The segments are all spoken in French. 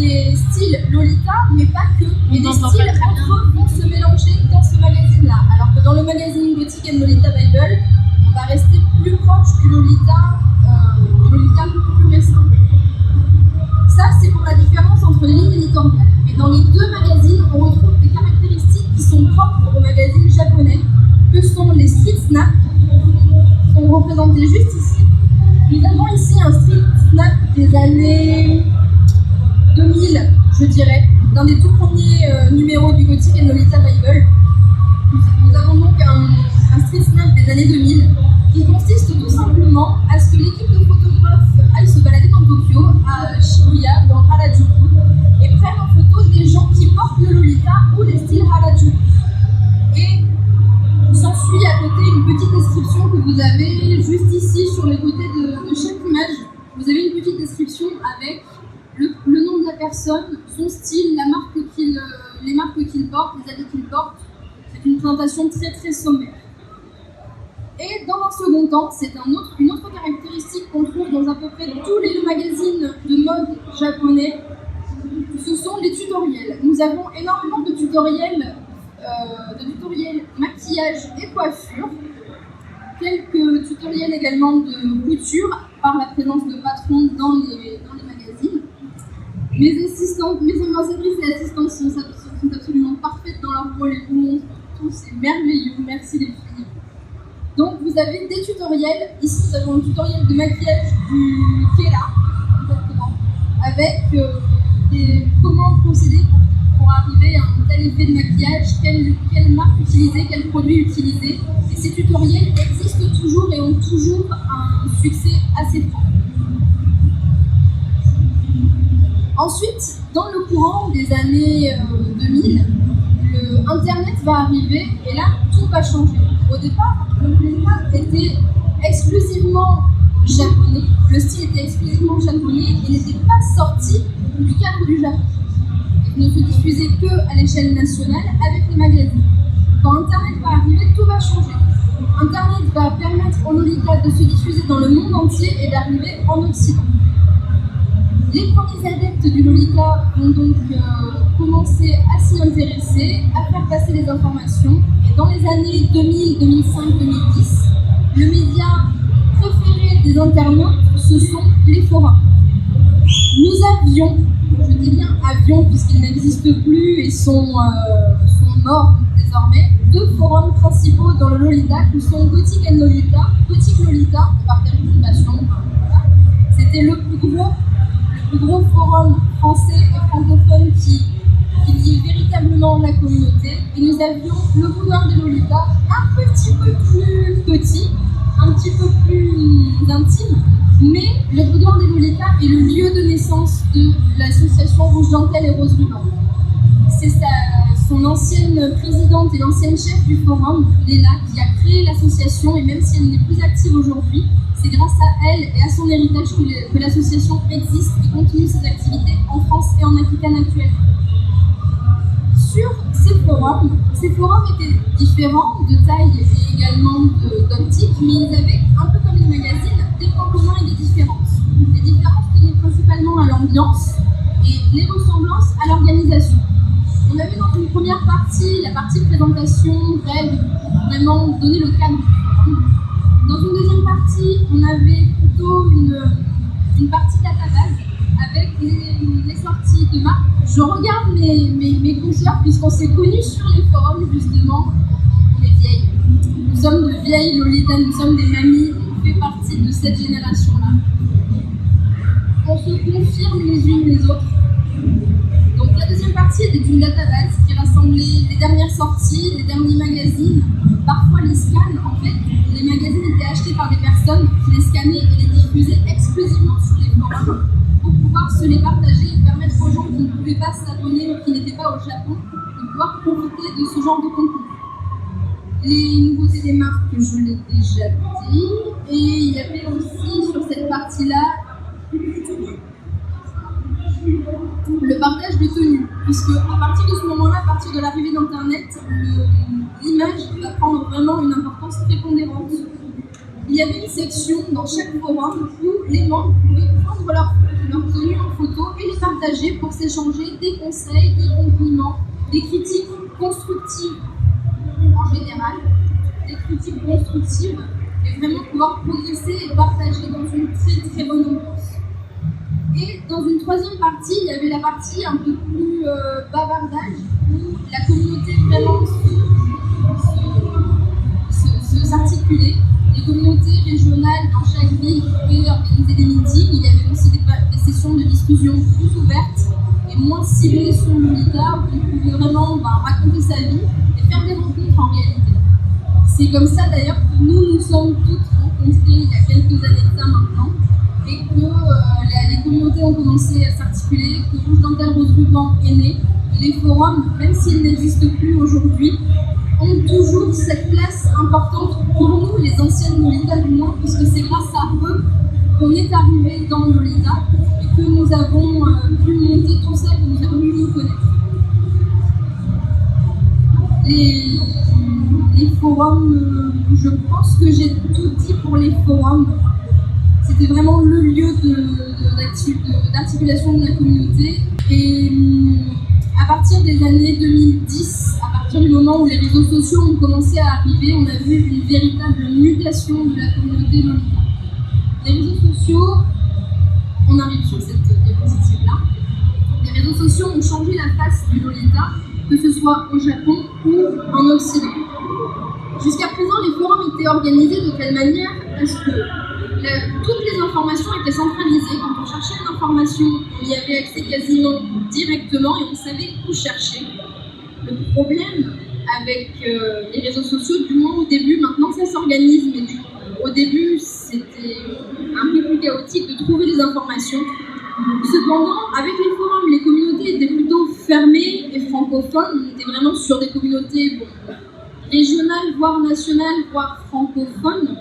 des styles Lolita, mais pas que. Et des styles entre eux vont se mélanger dans ce magazine-là. Alors que dans le magazine Gothic and Lolita Bible, on va rester plus proche du Lolita plus récent. Ça, c'est pour la différence entre les lignes éditoriales. Et dans les deux magazines, on retrouve des caractéristiques qui sont propres aux magazines japonais, que sont les street snaps, qui sont représentés juste ici. Nous avons ici un street snap des années 2000, je dirais, dans les tout premiers numéros du Gothic and Lolita Bible. Nous avons donc un street snap des années 2000 qui consiste tout simplement à ce que l'équipe de photographes aille se balader dans Tokyo, à Shibuya, dans Harajuku, et prenne en photo des gens qui portent le Lolita ou les styles Harajuku. Et s'ensuit à côté une petite description que vous avez juste ici sur les côtés de chaque image. Vous avez une petite description avec le nom de la personne, son style, les marques qu'il porte, les habits qu'il porte. C'est une présentation très très sommaire. Et dans un second temps, c'est une autre caractéristique qu'on trouve dans à peu près tous les magazines de mode japonais, ce sont les tutoriels. Nous avons énormément de tutoriels maquillage et coiffure, quelques tutoriels également de couture par la présence de patrons dans les magazines. Mes ambassadrices et assistantes sont absolument parfaites dans leur rôle et vous montrent tout, c'est merveilleux, merci les filles. Donc vous avez des tutoriels, ici nous avons un tutoriel de maquillage du Kera, exactement, avec comment procéder pour arriver à un tel effet de maquillage, quelle marque utiliser, quel produit utiliser. Et ces tutoriels existent toujours et ont toujours un succès assez fort. Ensuite, dans le courant des années 2000, Internet va arriver et là, tout va changer. Au départ, le Lolita était exclusivement japonais, le style était exclusivement japonais et n'était pas sorti du cadre du Japon. Il ne se diffusait que à l'échelle nationale avec les magazines. Quand Internet va arriver, tout va changer. Internet va permettre au Lolita de se diffuser dans le monde entier et d'arriver en Occident. Les premiers adeptes du Lolita vont donc commencer à s'y intéresser, à faire passer les informations. Et dans les années 2000, 2005, 2010, le média préféré des internautes, ce sont les forums. Nous avions, je dis bien avions puisqu'ils n'existent plus et sont morts désormais, deux forums principaux dans le Lolita qui sont Gothic and Lolita, Gothic Lolita, par dérivation, voilà. C'était le plus gros forum français et francophone qui liait véritablement la communauté. Et nous avions le boudoir de Lolita, un petit peu plus petit, un petit peu plus intime, mais le boudoir de Lolita est le lieu de naissance de l'association Rouge Dentelle et Rose Ruban. C'est son ancienne présidente et l'ancienne chef du forum, Léla, qui a créé l'association, et même si elle n'est plus active aujourd'hui, c'est grâce à elle et à son héritage que l'association existe et continue ses activités en France et en Aquitaine actuellement. Sur ces forums étaient différents de taille et également d'optique, mais ils avaient, un peu comme les magazines, des points communs et des différences. Les différences tenaient principalement à l'ambiance et les ressemblances à l'organisation. On avait dans une première partie, la partie présentation, règles, pour vraiment donner le cadre du forum. Dans une deuxième partie, on avait plutôt une partie database avec les sorties de marques. Je regarde mes consoeurs puisqu'on s'est connus sur les forums justement. On est vieilles. Nous sommes de vieilles Lolita, nous sommes des mamies, on fait partie de cette génération-là. On se confirme les unes les autres. Donc la deuxième partie était une database qui rassemblait les dernières sorties, les derniers magazines, parfois les scans. En fait, les magazines étaient achetés par des personnes qui les scannaient et les diffusaient exclusivement sur les forums pour pouvoir se les partager et permettre aux gens qui ne pouvaient pas s'abonner ou qui n'étaient pas au Japon de pouvoir profiter de ce genre de contenu. Les nouveautés des marques, je l'ai déjà dit, et il y avait aussi sur cette partie-là le partage de tenues, puisque à partir de ce moment-là, à partir de l'arrivée d'Internet, l'image va prendre vraiment une importance prépondérante. Il y avait une section dans chaque forum où les membres pouvaient prendre leurs tenues en photo et les partager pour s'échanger des conseils, des compliments, des critiques constructives en général, des critiques constructives, et vraiment pouvoir progresser et partager dans une très très bonne ambiance. Et dans une troisième partie, il y avait la partie un peu plus bavardage, où la communauté vraiment s'articulait. Les communautés régionales dans chaque ville pouvaient organiser des meetings. Il y avait aussi des sessions de discussion plus ouvertes et moins ciblées sur Lolita, où on pouvait vraiment raconter sa vie et faire des rencontres en réalité. C'est comme ça d'ailleurs que nous sommes toutes rencontrées il y a quelques années de ça maintenant, et que les communautés ont commencé à s'articuler, que Rouge Dentelle Rose Ruban est né. Les forums, même s'ils n'existent plus aujourd'hui, ont toujours cette place importante pour nous, les anciennes Lolita du moins, puisque c'est grâce à eux qu'on est arrivé dans Lolita et que nous avons pu monter tout ça, que nous avons pu nous connaître. Les forums, je pense que j'ai tout dit pour les forums. C'était vraiment le lieu d'articulation de la communauté. Et à partir des années 2010, à partir du moment où les réseaux sociaux ont commencé à arriver, on a vu une véritable mutation de la communauté Lolita. Les réseaux sociaux, on arrive sur cette diapositive-là, les réseaux sociaux ont changé la face du Lolita, que ce soit au Japon ou en Occident. Jusqu'à présent, les forums étaient organisés de telle manière à ce que toutes les informations étaient centralisées. Quand on cherchait une information, on y avait accès quasiment directement et on savait où chercher. Le problème avec les réseaux sociaux, du moins au début, maintenant ça s'organise, mais au début c'était un peu plus chaotique de trouver les informations. Cependant, avec les forums, les communautés étaient plutôt fermées et francophones. On était vraiment sur des communautés régionales, voire nationales, voire francophones.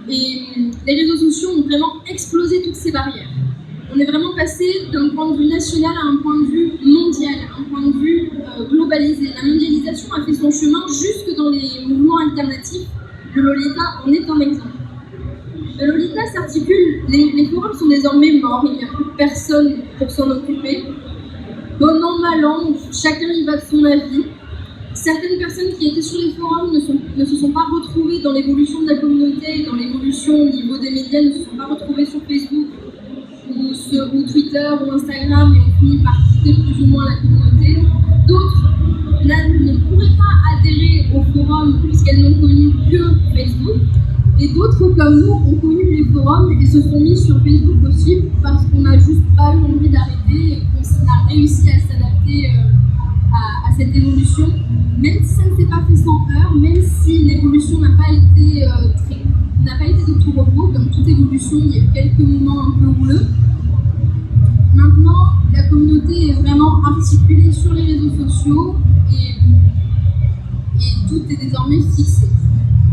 Et les réseaux sociaux ont vraiment explosé toutes ces barrières. On est vraiment passé d'un point de vue national à un point de vue mondial, un point de vue globalisé. La mondialisation a fait son chemin jusque dans les mouvements alternatifs. Le Lolita en est un exemple. Le Lolita s'articule, les forums sont désormais morts, il n'y a plus personne pour s'en occuper. Bon an, mal an, chacun y va de son avis. Certaines personnes qui étaient sur les forums ne se sont pas retrouvées dans l'évolution de la communauté, dans l'évolution au niveau des médias, ne se sont pas retrouvées sur Facebook ou Twitter ou Instagram et ont fini par quitter plus ou moins la communauté. D'autres ne pourraient pas adhérer au forum puisqu'elles n'ont connu que Facebook. Et d'autres comme nous ont connu les forums et se sont mis sur Facebook aussi parce qu'on n'a juste pas eu envie d'arrêter et qu'on a réussi à s'adapter à cette évolution, même si ça ne s'est pas fait sans heurts, même si l'évolution n'a pas été de tout repos. Comme toute évolution, il y a eu quelques moments un peu houleux. Maintenant, la communauté est vraiment articulée sur les réseaux sociaux et tout est désormais fixé.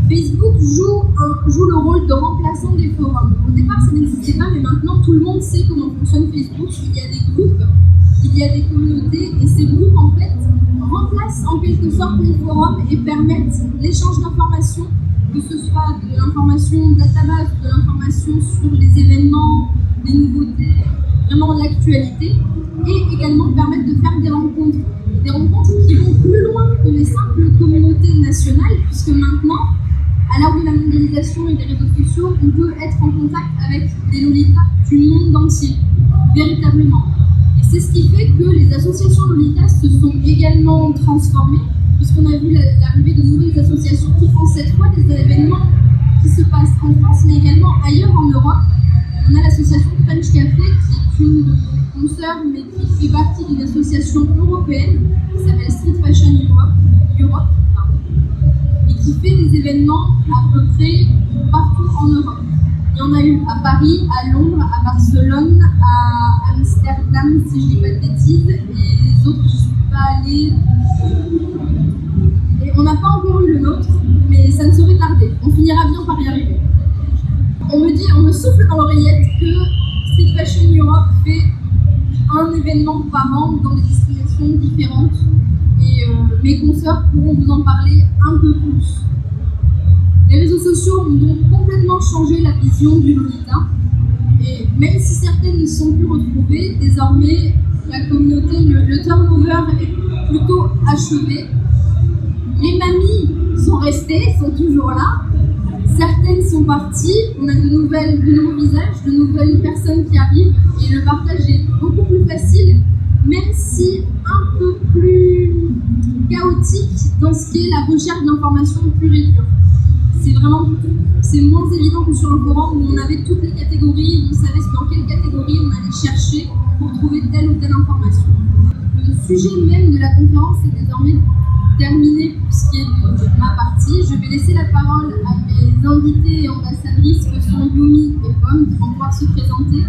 Facebook joue le rôle de remplaçant des forums. Au départ, ça n'existait pas, mais maintenant, tout le monde sait comment fonctionne Facebook. Il y a des groupes, il y a des communautés, et ces groupes, en fait, remplacent en quelque sorte les forums et permettent l'échange d'informations, que ce soit de l'information database, de l'information sur les événements, les nouveautés, vraiment l'actualité, et également permettent de faire des rencontres qui vont plus loin que les simples communautés nationales, puisque maintenant, à l'heure de la mondialisation et des réseaux sociaux, on peut être en contact avec des Lolitas du monde entier, véritablement. Et c'est ce qui fait que les associations Lolitas se sont également transformées, puisqu'on a vu l'arrivée de nouvelles associations qui font cette fois des événements qui se passent en France, mais également ailleurs en Europe. On a l'association French Café, qui est une consoeur, mais qui fait partie d'une association européenne, qui s'appelle Street Fashion Europe, et qui fait des événements à peu près partout en Europe. Il y en a eu à Paris, à Londres, à Barcelone, à Amsterdam, si je ne dis pas de bêtises, et les autres, je ne suis pas allée. Et on n'a pas encore eu le nôtre, mais ça ne saurait tarder. On finira bien par y arriver. On me souffle dans l'oreillette que Street Fashion Europe fait un événement par an dans des destinations différentes. Et mes consoeurs pourront vous en parler un peu plus. Les réseaux sociaux ont donc complètement changé la vision du Lolita. Et même si certaines ne sont plus retrouvées, désormais, la communauté, le turnover est plutôt achevé. Les mamies sont restées, sont toujours là. Certaines sont parties, on a de nouveaux visages, de nouvelles personnes qui arrivent et le partage est beaucoup plus facile, même si un peu plus chaotique dans ce qui est la recherche d'informations pure et dure. C'est moins évident que sur le forum où on avait toutes les catégories, on savait dans quelle catégorie on allait chercher pour trouver telle ou telle information. Le sujet même de la conférence est désormais terminé pour ce qui est de ma partie. Je vais laisser la parole à mes invités et ambassadrices que sont Yumi et Pomme qui vont pouvoir se présenter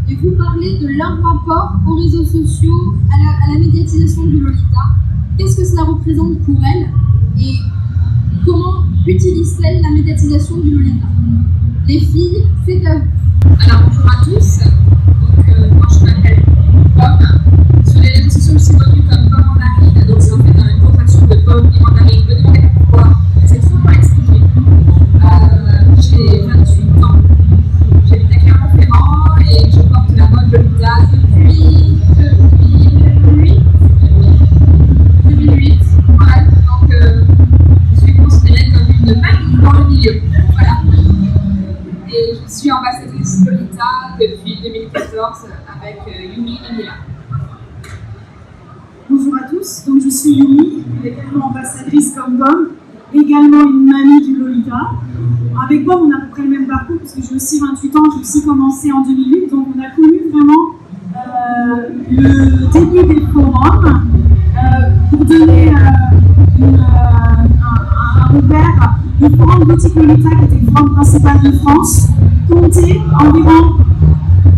et vous parler de leur rapport aux réseaux sociaux, à la médiatisation du Lolita. Qu'est-ce que cela représente pour elles et comment utilise-t-elle la médiatisation du Lolita? Les filles, c'est à vous. Alors bonjour à tous, donc moi je m'appelle Pomme, sur les réseaux sociaux je suis connue comme Pomme Mandarine, donc c'est en fait une contraction de Pomme et Mandarine, me demandez pourquoi, c'est trop pas expliqué. J'ai 28 ans, j'habite à Clermont-Ferrand et je porte la mode Lolita depuis 2008, voilà, donc je suis considérée comme une mamie dans le milieu, voilà. Et je suis ambassadrice Lolita depuis 2014 avec Yumi et Mila. Bonjour à tous, donc je suis Yumi, également ambassadrice comme Pomme, également une mamie du Lolita. Avec Pomme, on a à peu près le même parcours, parce que j'ai aussi 28 ans, j'ai aussi commencé en 2008, donc on a connu vraiment le début des forums. Pour donner un repère, le forum Boutique Lolita, qui était le forum principal de France, comptait environ,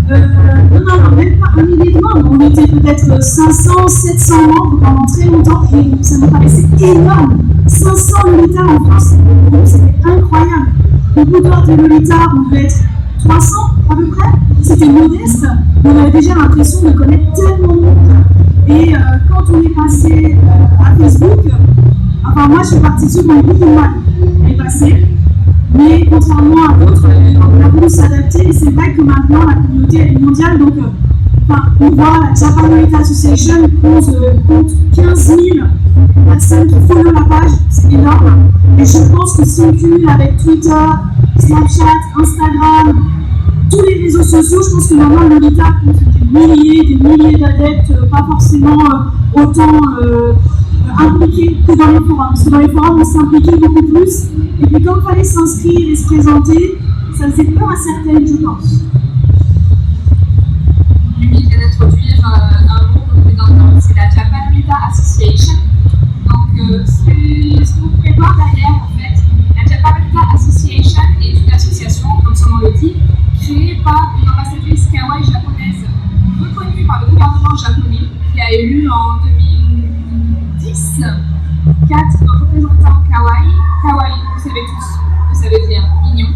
même pas 1 millier de membres, on était peut-être 500, 700 membres pendant très longtemps, et ça me paraissait énorme. 500 Lolita en France, c'était incroyable. Le boudoir de Lolita, on devait être 300 à peu près, c'était modeste, mais on avait déjà l'impression de connaître tellement de monde. Et quand on est passé à Facebook, enfin moi je suis partie dessus, on a beaucoup de mal à y passer. Mais contrairement à d'autres, on a voulu s'adapter et c'est vrai que maintenant la communauté elle est mondiale. Donc on voit la Japan Lolita Association compte 15 000 personnes qui follow la page, c'est énorme. Et je pense que si on cumule avec Twitter, Snapchat, Instagram, tous les réseaux sociaux, je pense que maintenant le Lolita compte des milliers d'adeptes, pas forcément autant impliqués que dans les forums. Parce que dans les forums, on s'impliquait beaucoup plus. Et puis, quand il fallait s'inscrire et se présenter, ça faisait peur à certaines, je pense. Lui vient d'introduire un mot que vous pouvez c'est la Japan Lolita Association. Donc, ce que vous pouvez voir derrière, en fait, la Japan Lolita Association est une association, comme son nom le dit, créée par une ambassadrice kawaii japonaise reconnue par le gouvernement japonais qui a élu en 2010 4 représentants kawaii. Kawaii, vous savez tous, ça veut dire mignon.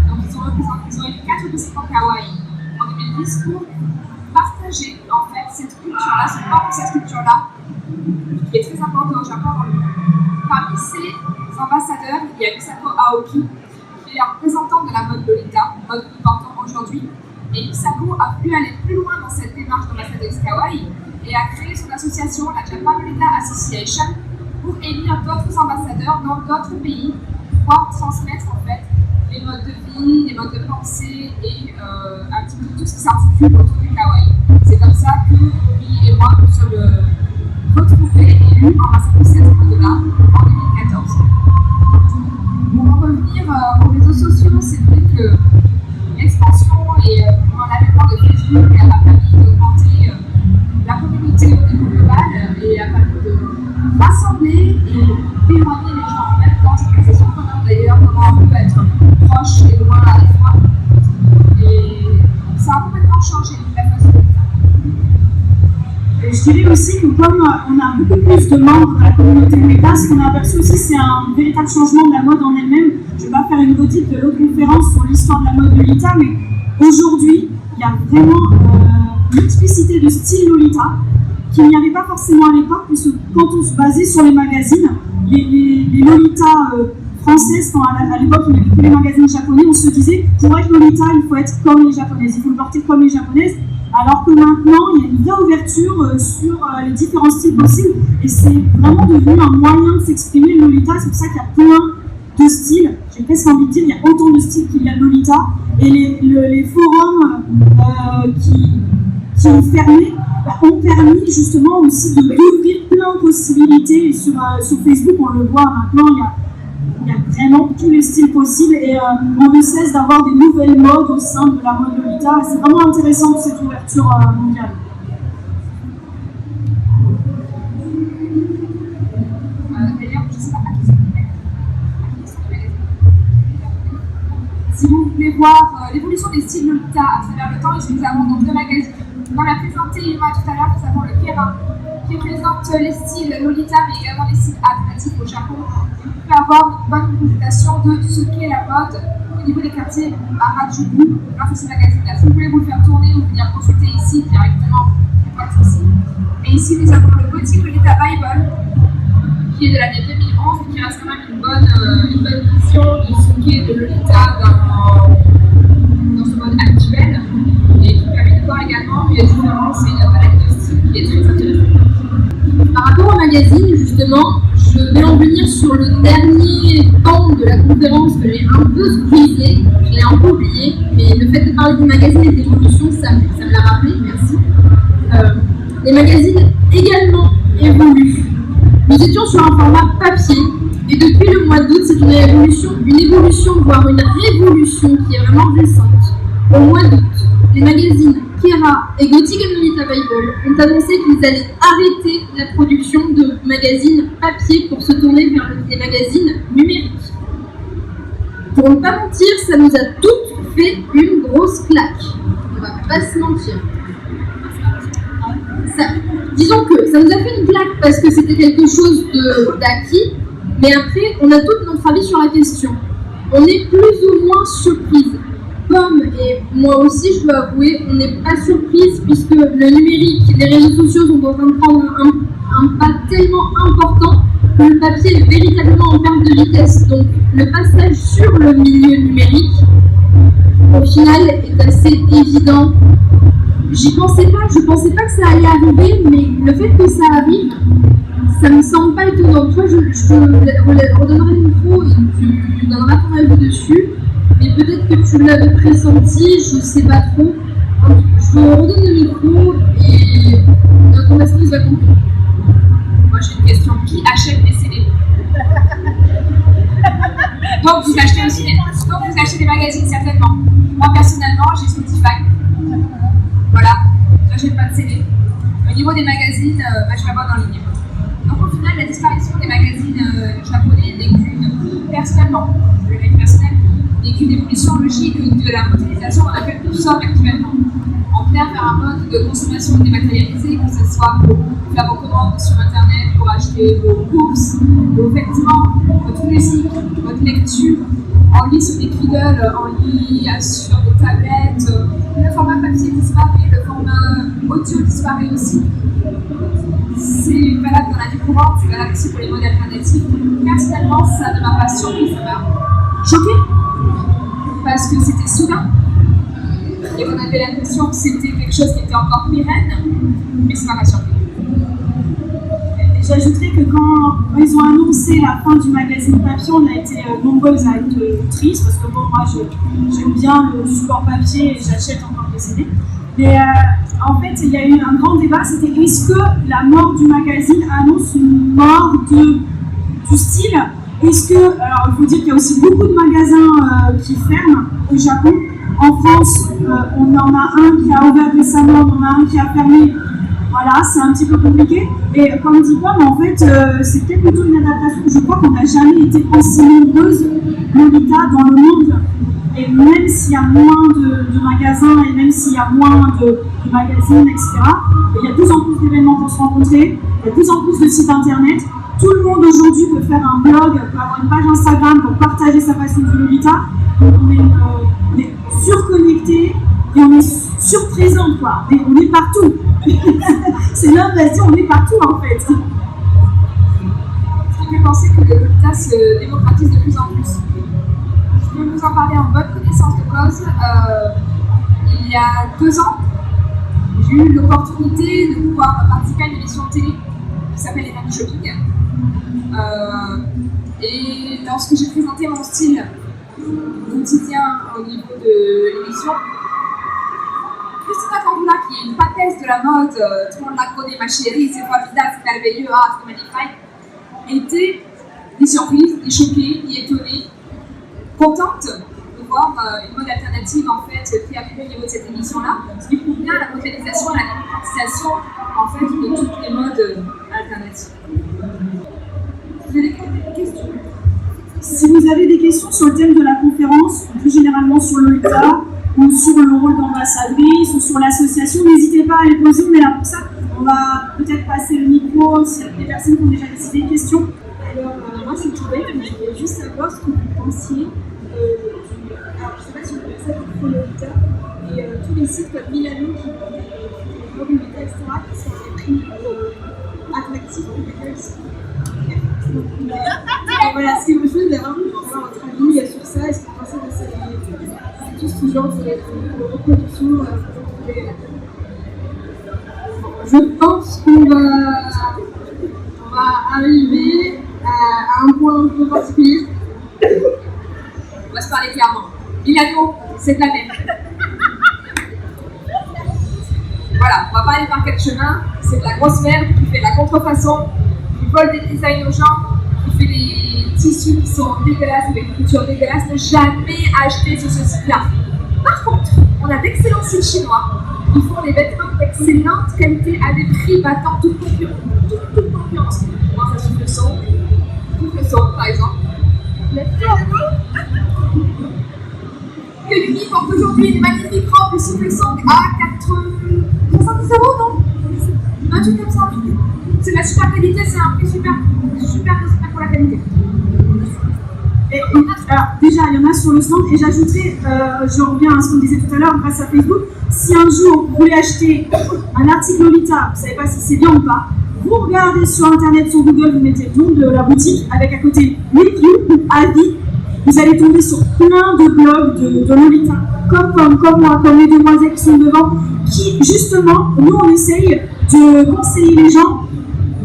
Donc ils ont élu 4 représentants kawaii en 2010 pour partager en fait cette culture-là, cette culture-là qui est très importante au Japon. Parmi ces ambassadeurs, il y a Misako Aoki, qui est la représentante de la mode Lolita, mode que nous portons aujourd'hui. Et Misako a pu aller plus loin dans cette démarche d'ambassadrice kawaii et a créé son association, la Japan Lolita Association, pour élire d'autres ambassadeurs dans d'autres pays, pour pouvoir transmettre en fait les modes de vie, les modes de pensée et un petit peu tout ce qui s'articule autour du kawaii. C'est comme ça que lui et moi nous sommes retrouvés élus ambassadeurs de cette mode-là en 2014. Pour en revenir aux réseaux sociaux, c'est vrai que l'expansion et l'avènement de Facebook a permis d'augmenter la communauté au niveau global et a permis de rassembler et d'éloigner les gens en même temps. C'est surprenant d'ailleurs comment on peut être proche et loin à la fois. Et ça a complètement changé la façon de faire. Je dirais aussi que comme on a beaucoup plus de membres dans la communauté Lolita, ce qu'on a aperçu aussi, c'est un véritable changement de la mode en elle-même. Je ne vais pas faire une redite de l'autre conférence sur l'histoire de la mode Lolita, mais aujourd'hui, il y a vraiment une multiplicité de styles Lolita qu'il n'y avait pas forcément à l'époque, puisque quand on se basait sur les magazines, les Lolita française, quand à l'époque il n'y avait que les magazines japonais, on se disait pour être Lolita, il faut être comme les japonaises, il faut le porter comme les japonaises, alors que maintenant il y a une vraie ouverture sur les différents styles possibles, et c'est vraiment devenu un moyen de s'exprimer Lolita. C'est pour ça qu'il y a plein de styles, j'ai presque envie de dire, il y a autant de styles qu'il y a de Lolita, et les forums qui ont fermé ont permis justement aussi d'ouvrir plein de possibilités. Et sur Facebook, on le voit maintenant, il y a vraiment tous les styles possibles, et on ne cesse d'avoir des nouvelles modes au sein de la mode Lolita. C'est vraiment intéressant cette ouverture mondiale. D'ailleurs, je ne sais pas à qui c'est. Si vous voulez voir l'évolution des styles Lolita à travers le temps, nous avons donc 2 magazines. On a présenté Irma tout à l'heure, nous avons le Kera, qui présente les styles Lolita, mais également les styles alternatifs au Japon. Et vous pouvez avoir une bonne représentation de ce qu'est la mode au niveau des quartiers à Harajuku grâce à ce magazine-là. Si vous voulez vous le faire tourner ou venir consulter ici directement, pas de souci. Et ici, nous avons le Gothic Lolita Bible, qui est de l'année 2011 et qui reste quand même une bonne vision de ce qu'est de Lolita dans ce mode actuel, et qui permet de voir également une différence et une palette de styles qui est très intéressante. Par rapport au magazine, justement, je vais en venir sur le dernier temps de la conférence que j'ai un peu squeezé, je l'ai un peu oublié, mais le fait de parler du magazine et d'évolution, ça me l'a rappelé, merci. Les magazines également évoluent. Nous étions sur un format papier, et depuis le mois d'août, c'est une évolution, voire une révolution qui est vraiment récente. Au mois d'août, les magazines Kera et Gothic Lolita Bible ont annoncé qu'ils allaient arrêter la production de magazines papier pour se tourner vers des magazines numériques. Pour ne pas mentir, ça nous a toutes fait une grosse claque. On va pas se mentir. Disons que ça nous a fait une claque parce que c'était quelque chose d'acquis, mais après, on a tout notre avis sur la question. On est plus ou moins surprise. Comme, et moi aussi je dois avouer, on n'est pas surprise puisque le numérique, les réseaux sociaux sont en train de prendre un pas tellement important que le papier est véritablement en perte de vitesse. Donc le passage sur le milieu numérique, au final, est assez évident. Je pensais pas que ça allait arriver, mais le fait que ça arrive, ça me semble pas étonnant. Toi, je te redonnerai le micro et tu donneras ton avis dessus. Mais peut-être que tu l'avais pressenti, je sais pas trop. Je te redonne le micro et notre conversation va conclure. Moi j'ai une question, qui achète les CD? Donc vous achetez des magazines certainement. Moi personnellement j'ai Spotify. Voilà, j'achète pas de CD. Au niveau des magazines, je m'abonne en ligne. Donc au final la disparition des magazines japonais n'est qu'une, personnellement, le mec personnel, n'est qu'une évolution logique de la mondialisation dans laquelle nous sommes actuellement. On vient vers un mode de consommation dématérialisée, que ce soit pour faire vos commandes sur internet, pour acheter vos courses, vos vêtements, votre musique, votre lecture, en lit sur des Kindle, en lit sur des tablettes. Le format papier disparaît, le format audio disparaît aussi. C'est valable dans la vie courante, c'est valable aussi pour les modes alternatifs. Personnellement, ça ne m'a pas surpris, ça m'a choqué. Parce que c'était soudain et on avait l'impression que c'était quelque chose qui était encore pérenne, mais ça m'a pas surpris. J'ajouterais que quand ils ont annoncé la fin du magazine papier, on a été nombreuses à être tristes, parce que bon, moi j'aime bien le support papier et j'achète encore des CD. Mais en fait, il y a eu un grand débat, c'était est-ce que la mort du magazine annonce une mort du style? Est-ce que, alors il faut dire qu'il y a aussi beaucoup de magasins qui ferment au Japon. En France, on en a un qui a ouvert récemment, on en a un qui a fermé. Voilà, c'est un petit peu compliqué. Et comme dit Pam, en fait, c'est peut-être plutôt une adaptation. Je crois qu'on n'a jamais été aussi nombreuses, Lolita, dans le monde. Et même s'il y a moins de magasins et même s'il y a moins de magazines, etc., il y a de plus en plus d'événements pour se rencontrer, il y a de plus en plus de sites internet. Tout le monde aujourd'hui peut faire un blog, peut avoir une page Instagram pour partager sa passion de Lolita. Donc on est surconnecté et on est surprésent, quoi. Et on est partout. C'est l'invasion, on est partout en fait. Ce qui fait penser que le Lolita se démocratise de plus en plus. Je peux vous en parler en bonne connaissance de cause. Il y a 2 ans, j'ai eu l'opportunité de pouvoir participer à une émission de télé qui s'appelle Les Nanny Shopping. Et lorsque j'ai présenté mon style quotidien au niveau de l'émission, Christina Cordula, qui est une papesse de la mode, tout le monde la connaît, ma chérie, c'est formidable, c'est merveilleux, c'est magnifique, était ni surprise, ni choquée, ni étonnée, contente de voir une mode alternative en fait qui arrivait au niveau de cette émission-là, ce qui prouve bien la mondialisation et la démocratisation en fait de toutes les modes alternatives. Vous avez des questions? Si vous avez des questions sur le thème de la conférence, plus généralement sur Lolita, ou sur le rôle d'ambassadrice, ou sur l'association, n'hésitez pas à les poser, on est là pour ça. On va peut-être passer le micro s'il y a des personnes qui ont déjà décidé des questions. Alors, moi c'est tout bête, mais je voulais juste savoir ce que vous pensiez alors, je ne sais pas si vous connaissez ça pour Lolita, et tous les sites comme Milano qui font des robes Lolita, etc., qui sont des prix attractifs pour les girls. Voilà, ce que je veux d'avoir votre avis sur ça, est-ce que vous pensez que c'est tout ce genre de reproduction Je pense qu'on va arriver à un point un peu particulier. On va se parler clairement. Milano, c'est de la merde. Voilà, on va pas aller par quel chemin, c'est de la grosse merde qui fait de la contrefaçon, qui vole des designs aux gens, qui fait des tissus qui sont dégueulasses avec une couture dégueulasse. Ne jamais acheter sur ce site-là. Par contre, on a d'excellents sites chinois qui font des vêtements d'excellente qualité à des prix battant toute concurrence. Moi, ça souffle le son, par exemple. Que Lumi porte aujourd'hui une magnifique robe de souffle son à 70 €, non? Un truc comme ça. C'est de la super qualité, c'est un prix super pour la qualité. Alors, déjà, il y en a sur le stand, et j'ajouterais, je reviens à ce qu'on disait tout à l'heure grâce à Facebook, si un jour vous voulez acheter un article Lolita, vous ne savez pas si c'est bien ou pas, vous regardez sur internet, sur Google, vous mettez le nom de la boutique avec à côté review ou avis, vous allez tomber sur plein de blogs de Lolita, comme moi, comme les demoiselles qui sont devant, qui justement, nous on essaye de conseiller les gens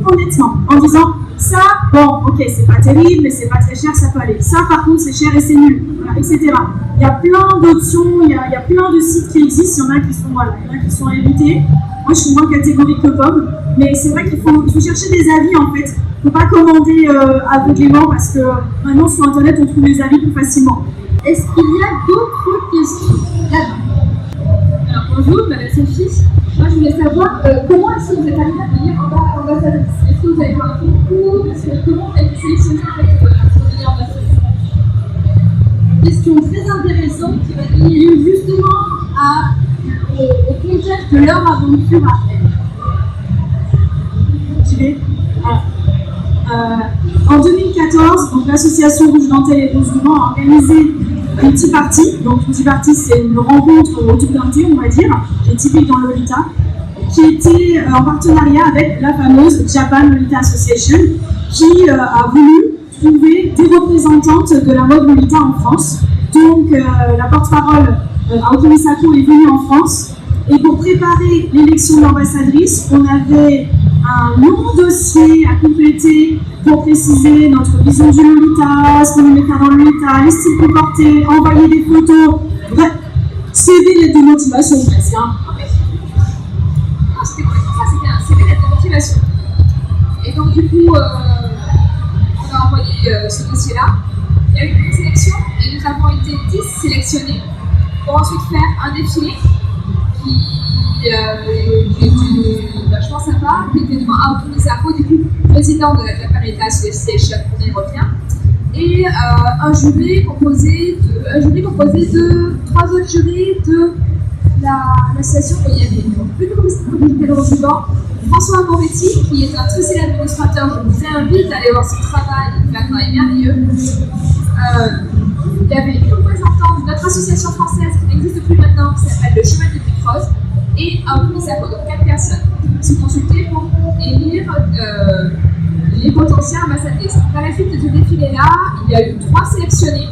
honnêtement, en disant ça, bon, ok, c'est pas terrible, mais c'est pas très cher, ça peut aller. Ça, par contre, c'est cher et c'est nul, voilà, etc. Il y a plein d'options, il y a plein de sites qui existent, il y en a qui sont, voilà, il y en a qui sont à éviter. Moi, je suis moins catégorique que Pomme, mais c'est vrai qu'il faut chercher des avis, en fait. Il ne faut pas commander aveuglément, parce que maintenant, sur Internet, on trouve des avis plus facilement. Est-ce qu'il y a d'autres questions là-bas? Alors, bonjour, je m'appelle Sophie. Moi, je voulais savoir comment est-ce que vous êtes arrivé à devenir ambassadrice? Est-ce que vous avez fait un concours? Comment vous avez été sélectionnée pour devenir ambassadrice? Question très intéressante qui va donner lieu justement au contexte de leur aventure à elle. J'y vais. En 2014, donc, l'association Rouge Dentelle et Rose Ruban a organisé un petit party. Donc, un petit party, c'est une rencontre autour d'un thé, on va dire, qui est typique dans Lolita, qui était en partenariat avec la fameuse Japan Lolita Association, qui a voulu trouver des représentantes de la mode Lolita en France. Donc, la porte-parole Aoki Misako est venue en France. Et pour préparer l'élection de l'ambassadrice, on avait un long dossier à compléter pour préciser notre vision du Lolita, ce qu'on aimait faire dans le Lolita, les styles qu'on portait, envoyer des photos. Bref, CV lettre de motivation presque. Ah, c'était un CV lettre de motivation. Et donc, du coup, on a envoyé ce dossier-là. Il y a eu une sélection et nous avons été 10 sélectionnés pour ensuite faire un défilé qui était vachement sympa, qui était devant Aoki Misako, du coup, président de la Japan Lolita Association, on y revient, et un jury composé de 3 autres jurys de l'association où il y avait une communauté de Rose-Ruban, François Moretti, qui est un très célèbre illustrateur, je vous invite à aller voir son travail, il fait un travail merveilleux. Il y avait une représentante de notre association française qui n'existe plus maintenant, qui s'appelle le Chemin des Pics Roses, et Aoki Misako, donc 4 personnes, qui sont consultées pour élire les potentiels ambassadrices. Donc, à la la suite de ce défilé-là, il y a eu 3 sélectionnés,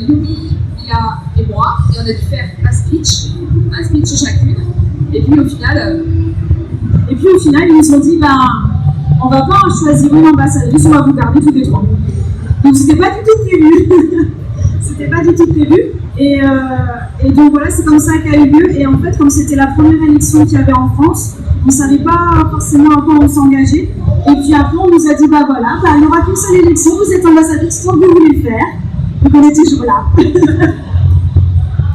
Yumi, Mila et moi, et on a dû faire un speech chacune. Et puis au final, ils nous ont dit, on va pas choisir une ambassadrice, on va vous garder toutes les 3. Donc c'était pas du tout prévu. C'était pas du tout prévu. Et donc voilà, c'est comme ça qu'a eu lieu. Et en fait, comme c'était la première élection qu'il y avait en France, on ne savait pas forcément à quoi on s'engageait. Et puis après, on nous a dit, voilà, il n'y aura qu'une seule élection, vous êtes ambassadrice, quand vous voulez faire. Donc on est toujours là.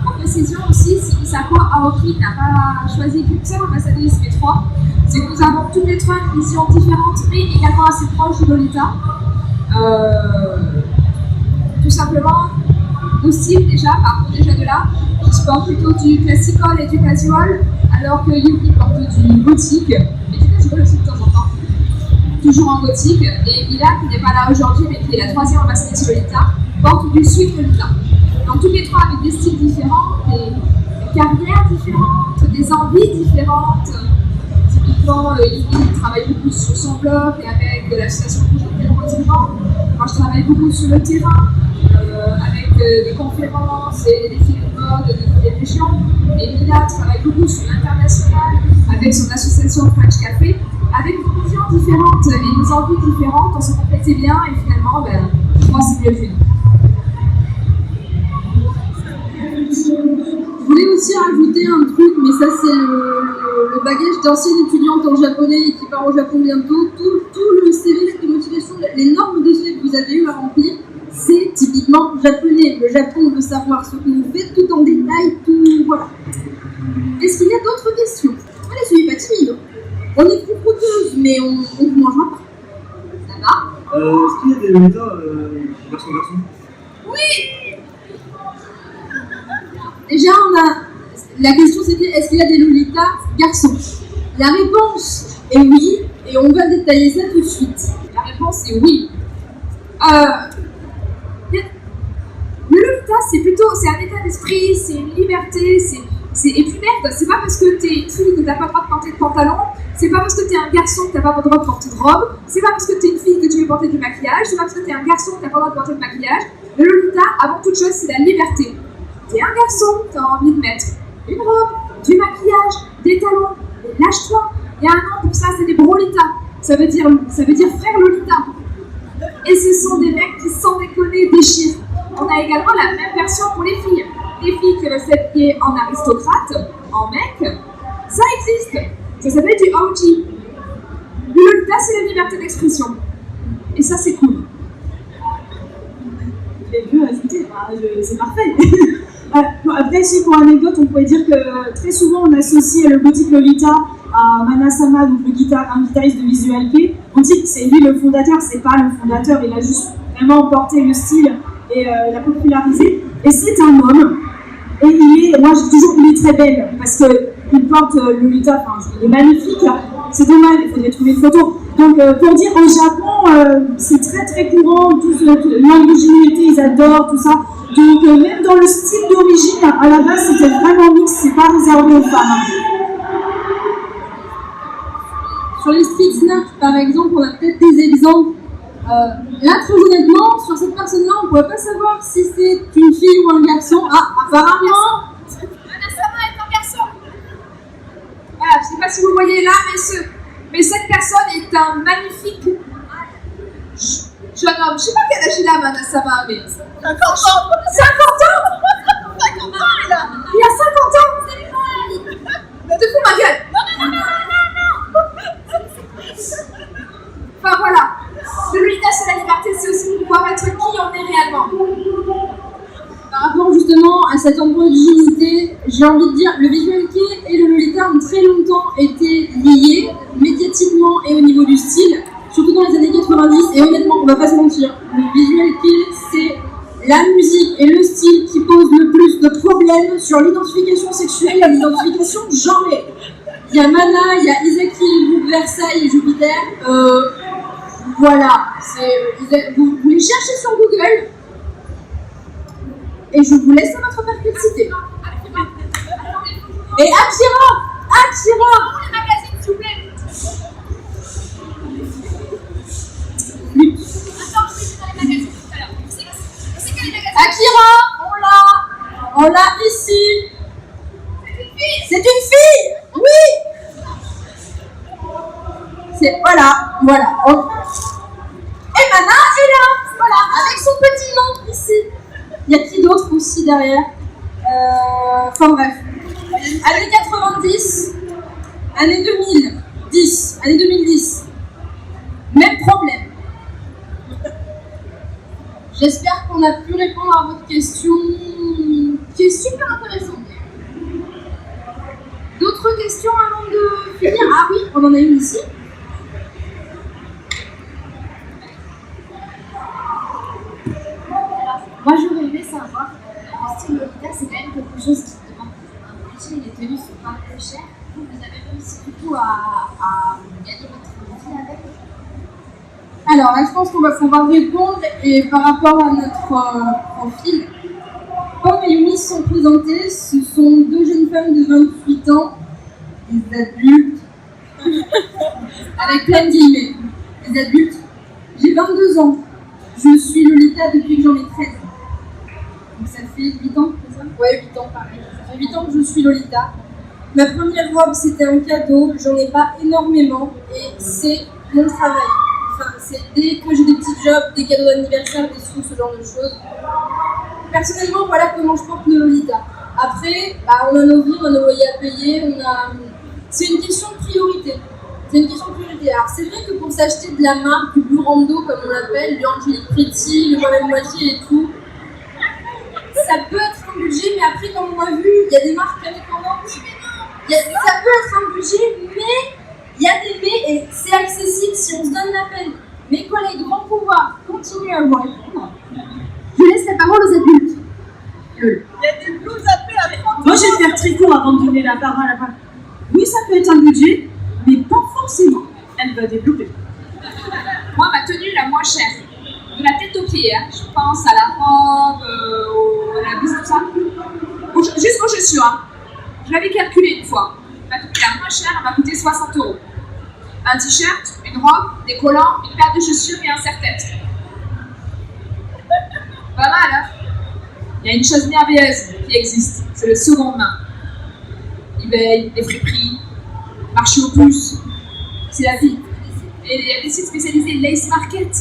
En précision aussi, si Misako Aoki n'a pas choisi qu'une seule ambassadrice, mais 3, c'est que nous avons toutes les 3 une vision différente, mais également assez proche de Lolita. Tout simplement, nos styles déjà, partons déjà de là. Je porte plutôt du classical et du casual, alors que Yuki porte du gothique, et du casual aussi de temps en temps. Toujours en gothique, et Mila, qui n'est pas là aujourd'hui, mais qui est la 3e ambassadrice Lolita, porte du sud Lolita. Donc toutes les 3 avec des styles différents, des carrières différentes, des envies différentes. Typiquement, Yuki travaille beaucoup sur son blog et avec de l'association Motivant. Moi, je travaille beaucoup sur le terrain, avec des conférences et des défilés de mode, des régions. Et Mila travaille beaucoup sur l'international, avec son association French Café, avec des visions différentes et des envies différentes. On se complétait bien et finalement, je crois que c'est mieux fait. Je voulais aussi rajouter un truc, mais ça c'est le bagage d'ancienne étudiante en japonais et qui part au Japon bientôt. Tout le CV de motivation, les normes de CV que vous avez eu à remplir, c'est typiquement japonais. Le Japon veut savoir ce que vous faites tout en détail, tout voilà. Est-ce qu'il y a d'autres questions? Allez, soyez pas timide. On est plus coûteuse, mais on ne mangera pas. Ça va? Est-ce qu'il y a des Lolita garçon? Oui. Déjà, la question c'était est-ce qu'il y a des Lolita garçons? La réponse est oui, et on va détailler ça tout de suite. La réponse est oui. Le Lolita, c'est un état d'esprit, c'est une liberté, et puis merde, c'est pas parce que t'es une fille que t'as pas le droit de porter de pantalon, c'est pas parce que t'es un garçon que t'as pas le droit de porter de robe, c'est pas parce que t'es une fille que tu veux porter du maquillage, c'est pas parce que t'es un garçon que t'as pas le droit de porter de maquillage. Le Lolita, avant toute chose, c'est la liberté. T'es un garçon, t'as envie de mettre une robe, du maquillage, des talons, lâche-toi. Il y a un nom pour ça, c'est des brolitas. Ça veut dire frère Lolita. Et ce sont des mecs qui, sans déconner, déchirent. On a également la même version pour les filles. Des filles qui veulent s'habiller en aristocrate, en mec, ça existe. Ça s'appelle du OG. Le Lolita, c'est la liberté d'expression. Et ça, c'est cool. C'est parfait. Après, si pour anecdote, on pourrait dire que très souvent on associe le gothique Lolita à Manasama, donc un guitariste de Visual Kei. On dit que c'est lui le fondateur, c'est pas le fondateur, il a juste vraiment porté le style et l'a popularisé. Et c'est un homme, et moi j'ai toujours il est très belle parce qu'il porte Lolita, il est magnifique. C'est dommage, il faudrait trouver une photo. Donc pour dire, au Japon, c'est très très courant, l'androgynité, ils adorent tout ça. Donc même dans le style d'origine, à la base c'était vraiment mix, c'est pas réservé aux femmes. Sur les street snaps par exemple, on a peut-être des exemples. Là très honnêtement, sur cette personne-là, on ne pourrait pas savoir si c'est une fille ou un garçon. Ah, apparemment Manasama est un garçon. Voilà, je ne sais pas si vous voyez là, mais cette personne est un magnifique jeune homme. Je ne sais pas quel âge il a, Manasama, mais 50 ans. 50 ans là. Il a 50 ans. Te fous ma gueule. Non. Enfin voilà. Le Lolita, c'est la liberté, c'est aussi pouvoir être qui on est réellement. Par rapport justement à cette androgynité, j'ai envie de dire, le Visual Kei et le Lolita ont très longtemps été liés, médiatiquement et au niveau du style, surtout dans les années 90, et honnêtement, on va pas se mentir, le Visual Kei, c'est la musique et le style qui posent le plus de problèmes sur l'identification sexuelle et l'identification genrée. Il y a Mana, il y a Isaki, le groupe Versailles et Jupiter, voilà, vous les cherchez sur Google, et je vous laisse à votre perplexité. Et Akira, Les magazines, s'il vous plaît. On l'a ici. C'est une fille. Oui. Voilà. Et Mana est là, voilà, avec son petit nom ici. Il y a qui d'autre aussi derrière? Enfin bref. Année 90, année 2010, année 2010. Même problème. J'espère qu'on a pu répondre à votre question qui est super intéressante. D'autres questions avant de finir? Ah oui, on en a une ici. Moi, j'aurais aimé savoir, le style Lolita, c'est quand même quelque chose qui demande un budget, les tenues sont pas peu chères. Vous avez réussi du coup à gagner votre vie avec? Alors là, je pense qu'on va répondre et par rapport à notre profil, comme les Miss sont présentées, ce sont deux jeunes femmes de 28 ans, des adultes, avec plein de guillemets, des adultes. J'ai 22 ans, je suis Lolita depuis que j'en ai 13. Donc ça fait 8 ans, c'est ça? Ouais, 8 ans pareil. Ça fait 8 ans que je suis Lolita. Ma première robe, c'était un cadeau, j'en ai pas énormément et c'est mon travail. Enfin, c'est dès que j'ai des petits jobs, des cadeaux d'anniversaire, des sous, ce genre de choses. Personnellement, voilà comment je porte le Lolita. Après, on a nos vies, on a nos loyers à payer, c'est une question de priorité. Alors, c'est vrai que pour s'acheter de la marque, du Blue Rando, comme on l'appelle, du Angelique Pretty, le moi-même moitié et tout, ça peut être un budget, mais après, comme on a vu, il y a des marques indépendantes. Ça peut être un budget, mais il y a des mais et c'est accessible si on se donne la peine. Mes collègues vont pouvoir continuer à vous répondre. Je laisse la parole aux adultes. Il y a des blouses à paix à 30 €. Moi, je vais faire très court avant de donner la parole à la femme. Oui, ça peut être un budget, mais pas forcément. Elle va développer. Moi, ma tenue la moins chère, de la tête aux pieds, hein. Je pense à la robe, à la blouse, tout ça. Jusqu'aux chaussures, hein. Je l'avais calculé une fois. Ma tenue la moins chère, elle m'a coûté 60 €. Un t-shirt, une robe, des collants, une paire de chaussures et un serre-tête. Pas mal, hein? Il y a une chose merveilleuse qui existe, c'est le seconde main. eBay, les friperies, marché aux puces, c'est la vie. Et il y a des sites spécialisés, Lace Market.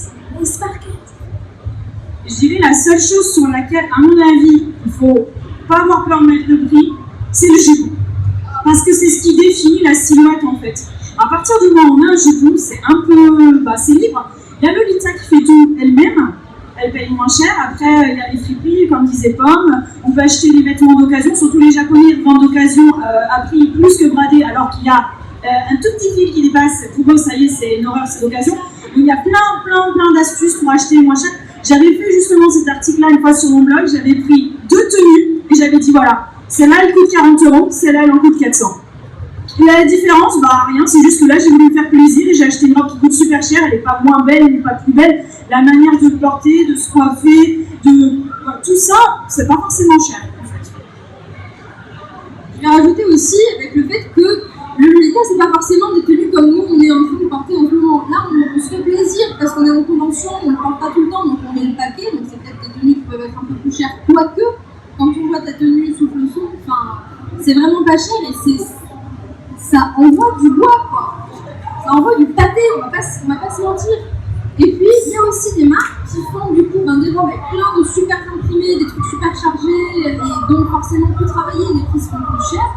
Je dirais la seule chose sur laquelle, à mon avis, il faut pas avoir peur de mettre le prix, c'est le jupon. Parce que c'est ce qui définit la silhouette en fait. À partir du moment où on a un jupon, c'est un peu, c'est libre. Il y a Lolita qui fait tout elle-même, elle paye moins cher. Après, il y a les friperies, comme disait Pomme. On peut acheter des vêtements d'occasion, surtout les Japonais vendent d'occasion à prix plus que bradé, alors qu'il y a un tout petit fil qui dépasse. Pour eux, ça y est, c'est une horreur, c'est d'occasion. Il y a plein d'astuces pour acheter moins cher. J'avais fait justement cet article-là une fois sur mon blog. J'avais pris 2 tenues et j'avais dit voilà, celle-là elle coûte 40 €, celle-là elle en coûte 400. La différence, rien, c'est juste que là j'ai voulu me faire plaisir et j'ai acheté une robe qui coûte super cher. Elle n'est pas moins belle, elle n'est pas plus belle. La manière de porter, de se coiffer, tout ça, c'est pas forcément cher en fait. Je vais rajouter aussi avec le fait que le Lolita, c'est pas forcément des tenues comme nous, on est en train de porter en ce moment. Là, on se fait plaisir parce qu'on est en convention, on ne le porte pas tout le temps, donc on met le paquet, donc c'est peut-être des tenues qui peuvent être un peu plus chères. Quoique, quand on voit ta tenue souffle le son, c'est vraiment pas cher et ça envoie du bois, quoi. Ça envoie du pâté, on va pas se mentir. Et puis, il y a aussi des marques qui font du coup des robes avec plein de super imprimés, des trucs super chargés, et donc forcément plus travaillés, les prix seront plus chers.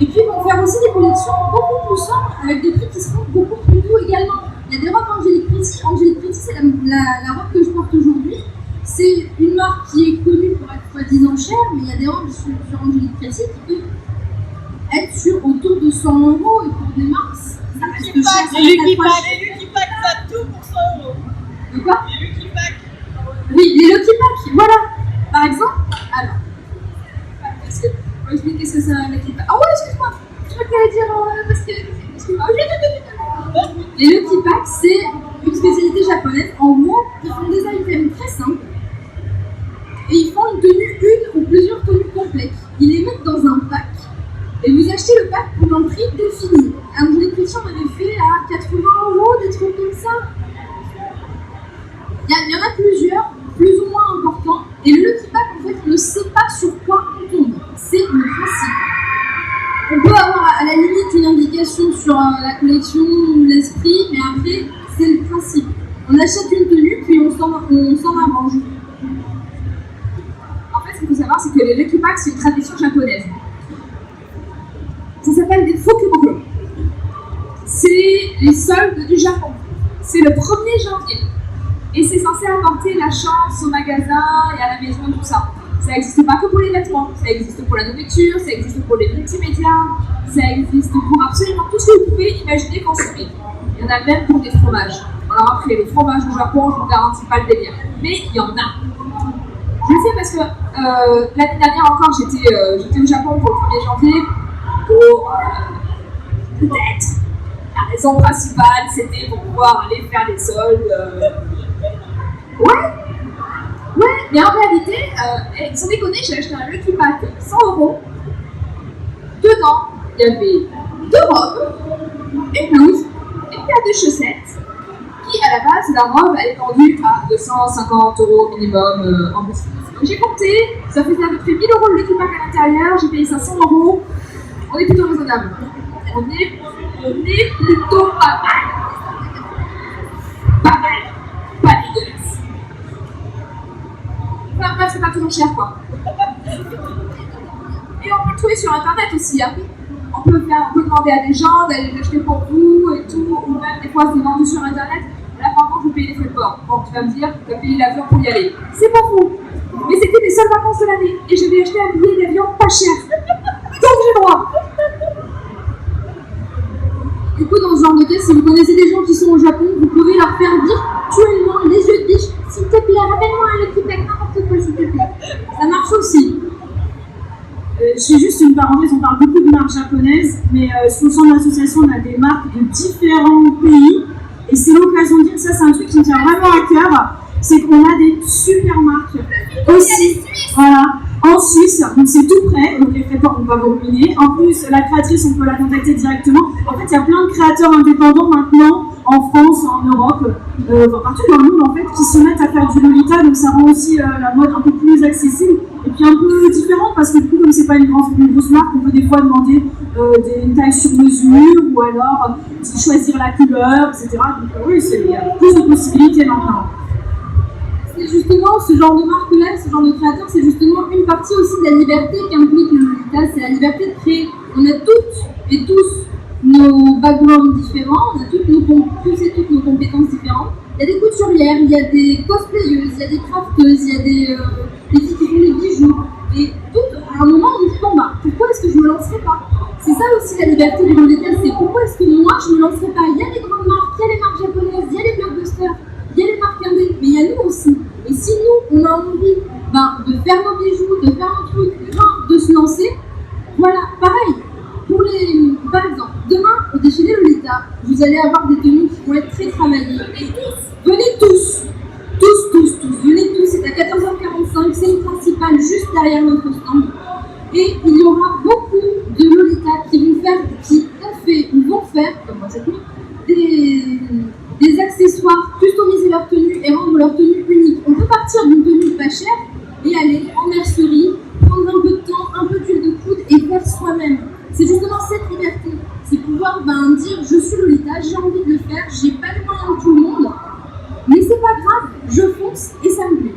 Et puis, ils vont faire aussi des collections beaucoup plus simples, avec des prix qui seront beaucoup plus doux également. Il y a des robes Angelique Pretty. Angelique Pretty, c'est la robe que je porte aujourd'hui. C'est une marque qui est connue pour être soi-disant chère, mais il y a des robes sur Angelique Pretty qui peuvent être autour de 100 € et pour des marques, ça reste cher. Les Lucky Pack, ça a tout pour 100 €. De quoi? Les Lucky Pack. Oui, les Lucky Pack, voilà. Par exemple, alors, est-ce que on va expliquer ce que c'est un Lucky Pack? Ah ouais, excuse-moi, je crois qu'elle allait dire parce que excuse-moi. Les Lucky Pack, c'est une spécialité japonaise. En gros, ils font des items très simples et ils font une ou plusieurs tenues complètes. Ils les mettent dans un pack. Et vous achetez le pack pour un prix défini. Angelique Pretty, on avait fait à 80 €, des trucs comme ça. Il y en a plusieurs, plus ou moins importants. Et le Lucky Pack, en fait, ne sait pas sur quoi on la collection ou l'esprit, mais après, c'est le principe. On achète une tenue, puis on s'en arrange. En fait, ce qu'il faut savoir, c'est que les Rekipak, c'est une tradition japonaise. Ça s'appelle des Fukuboko. C'est les soldes du Japon. C'est le 1er janvier. Et c'est censé apporter la chance au magasin et à la maison et tout ça. Ça n'existe pas que pour les vêtements, ça existe pour la nourriture, ça existe pour les multimédias, ça existe pour absolument tout ce que vous pouvez imaginer consommer. Il y en a même pour des fromages. Alors après, les fromages au Japon, je ne vous garantis pas le délire. Mais il y en a. Je le sais parce que l'année dernière encore, j'étais au Japon pour le 1er janvier. Pour peut-être la raison principale, c'était pour pouvoir aller faire des soldes. Ouais, mais en réalité, sans déconner, j'ai acheté un Lucky Pack 100 €. Dedans, il y avait 2 robes, une blouse, une paire de chaussettes, qui à la base, la robe, elle est vendue à 250 € minimum en boutique. Donc j'ai compté, ça faisait à peu près 1 000 € le Lucky Pack à l'intérieur, j'ai payé ça 100 €. On est plutôt raisonnable. On est plutôt pas mal. Pas mal. Pas dégueulasse. Enfin bref, c'est pas toujours cher quoi. Et on peut le trouver sur internet aussi. Hein. On peut demander à des gens d'aller l'acheter pour vous et tout. Ou même des fois c'est vendu sur internet. Là par contre vous payez les frais de port. Bon, tu vas me dire, tu as payé l'avion pour y aller. C'est pas faux. Mais c'était mes seules vacances de l'année. Et j'avais acheté un billet d'avion pas cher. Donc j'ai droit. Du coup, dans ce genre de cas, si vous connaissez des gens qui sont au Japon, vous pouvez leur faire virtuellement les yeux de biche. S'il te plaît, rappelle-moi un Lucky Pack, n'importe quoi, s'il te plaît. Ça marche aussi. Je fais juste une parenthèse, on parle beaucoup de marques japonaises, mais sur le centre de l'association, on a des marques de différents pays. Et c'est l'occasion de dire, ça c'est un truc qui me tient vraiment à cœur, c'est qu'on a des super marques aussi. Voilà. En Suisse, donc c'est tout près, donc les frais de port on va vous ruiner. En plus, la créatrice, on peut la contacter directement. En fait, il y a plein de créateurs indépendants maintenant, en France, en Europe, partout dans le monde en fait, qui se mettent à faire du Lolita, donc ça rend aussi la mode un peu plus accessible et puis un peu différente parce que du coup, comme c'est pas une grosse marque, on peut des fois demander des tailles sur mesure ou alors choisir la couleur, etc. Donc oui, il y a plus de possibilités maintenant. C'est justement ce genre de marque-là, ce genre de créateur, c'est justement une partie aussi de la liberté qu'implique le Lolita, c'est la liberté de créer. On a toutes et tous nos backgrounds différents, on a tous et toutes nos compétences différentes. Il y a des couturières, il y a des cosplayeuses, il y a des crafteuses, il y a des filles qui font des bijoux. Et toutes, à un moment, on dit bon bah, pourquoi est-ce que je me lancerai pas? C'est ça aussi la liberté du Lolita, c'est pourquoi est-ce que moi je me lancerai pas? Il y a les grandes marques, il y a les marques japonaises, il y a les blockbusters, il y a les marques indées, mais il y a nous aussi. Et si nous, on a envie de faire nos bijoux, de faire nos trucs, de se lancer, voilà, pareil. Par exemple, demain, au défilé Lolita, vous allez avoir des tenues qui vont être très travaillées. Et venez tous, venez tous, c'est à 14h45, c'est le principal, juste derrière notre stand. Et il y aura beaucoup de Lolita qui vont faire, comme moi cette nuit, des accessoires, customiser leur tenue et rendre leur tenue unique. On peut partir d'une tenue pas chère et aller en mercerie, prendre un peu de temps, un peu d'huile de coude et faire soi-même. C'est justement cette liberté, c'est pouvoir dire je suis Lolita, j'ai envie de le faire, j'ai pas les moyens de tout le monde, mais c'est pas grave, je fonce et ça me plaît.